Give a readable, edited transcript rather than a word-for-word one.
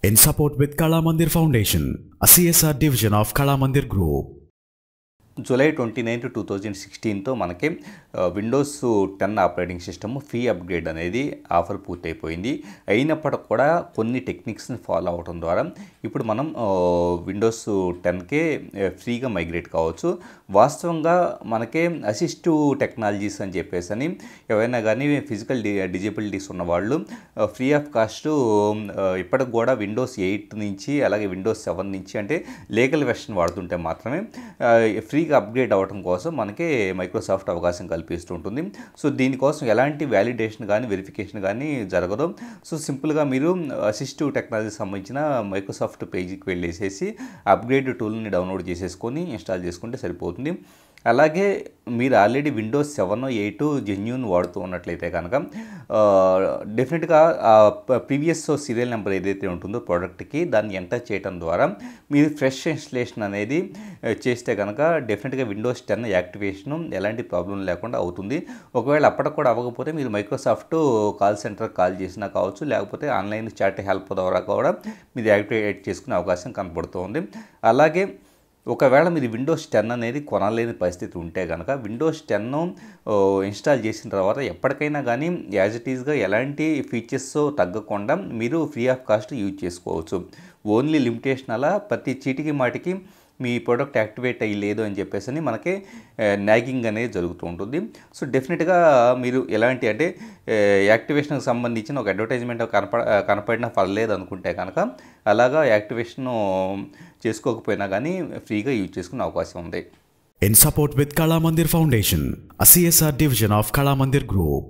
in support with Kala Mandir Foundation, a CSR division of Kala Mandir Group. July 29, 2016 మనకి Windows 10 operating system free upgrade అనేది offer పూర్తయిపోయింది. అయినప్పటికీ కూడా కొన్ని టెక్నిక్స్ని follow అవడం ద్వారా ఇప్పుడు మనం విండోస్ 10కే ఫ్రీగా మైగ్రేట్ కావచ్చు. వాస్తవంగా మనకి అసిస్టివ్ టెక్నాలజీస్ అని చెప్పేసి ఎవరైనా కానీ ఫిజికల్ డిజబిలిటీస్ ఉన్నవాళ్ళు ఫ్రీ ఆఫ్ కాస్ట్ ఇప్పటికి కూడా విండోస్ 8 నుంచి అలాగే విండోస్ 7 నుంచి అంటే లీగల్ వెర్షన్ వాడుతుంటే మాత్రమే ఫ్రీగా అప్గ్రేడ్ అవ్వడం కోసం మనకి మైక్రోసాఫ్ట్ అవకాశం కల్పిస్తుంటుంది. సో దీనికోసం ఎలాంటి వ్యాలిడేషన్ కానీ వెరిఫికేషన్ కానీ జరగదు. సో సింపుల్గా మీరు అసిస్టివ్ టెక్నాలజీకి సంబంధించిన మైక్రోసాఫ్ట్ పేజీకి వెళ్ళేసేసి అప్గ్రేడ్ టూల్ని డౌన్లోడ్ చేసేసుకొని ఇన్స్టాల్ చేసుకుంటే సరిపోతుంది. అలాగే మీరు ఆల్రెడీ విండోస్ 7, 8 జెన్యూన్ వాడుతూ ఉన్నట్లయితే కనుక డెఫినెట్గా ప్రీవియస్ సీరియల్ నెంబర్ ఏదైతే ఉంటుందో ప్రోడక్ట్కి దాన్ని ఎంటర్ చేయడం ద్వారా మీరు ఫ్రెష్ ఇన్స్టలేషన్ అనేది చేస్తే కనుక డెఫినెట్గా విండోస్ 10 యాక్టివేషన్ ఎలాంటి ప్రాబ్లం లేకుండా అవుతుంది. ఒకవేళ అప్పటికి కూడా అవ్వకపోతే మీరు మైక్రోసాఫ్ట్ కాల్ సెంటర్కి కాల్ చేసినా కావచ్చు, లేకపోతే ఆన్లైన్ చాట్ హెల్ప్ ద్వారా కూడా మీరు యాక్టివేట్ చేసుకునే అవకాశం కనపడుతుంది. అలాగే ఒకవేళ మీరు విండోస్ 10 అనేది కొనలేని పరిస్థితి ఉంటే కనుక విండోస్ 10 ఇన్స్టాల్ చేసిన తర్వాత ఎప్పటికైనా కానీ యాజ్ ఇట్ ఈస్గా ఎలాంటి ఫీచర్స్ తగ్గకుండా మీరు ఫ్రీ ఆఫ్ కాస్ట్ యూజ్ చేసుకోవచ్చు. ఓన్లీ లిమిటేషన్ అలా ప్రతి చీటికి మాటికి మీ ప్రోడక్ట్ యాక్టివేట్ అయ్యలేదు అని చెప్పేసి మనకి నాగింగ్ అనేది జరుగుతూ ఉంటుంది. సో డెఫినెట్గా మీరు ఎలాంటి అంటే యాక్టివేషన్కి సంబంధించిన ఒక అడ్వర్టైజ్మెంట్ కనపడినా పర్లేదు అనుకుంటే కనుక అలాగా యాక్టివేషన్ చేసుకోకపోయినా కానీ ఫ్రీగా యూజ్ చేసుకునే అవకాశం ఉంది. In support with Kala Mandir Foundation, a CSR division of Kala Mandir Group.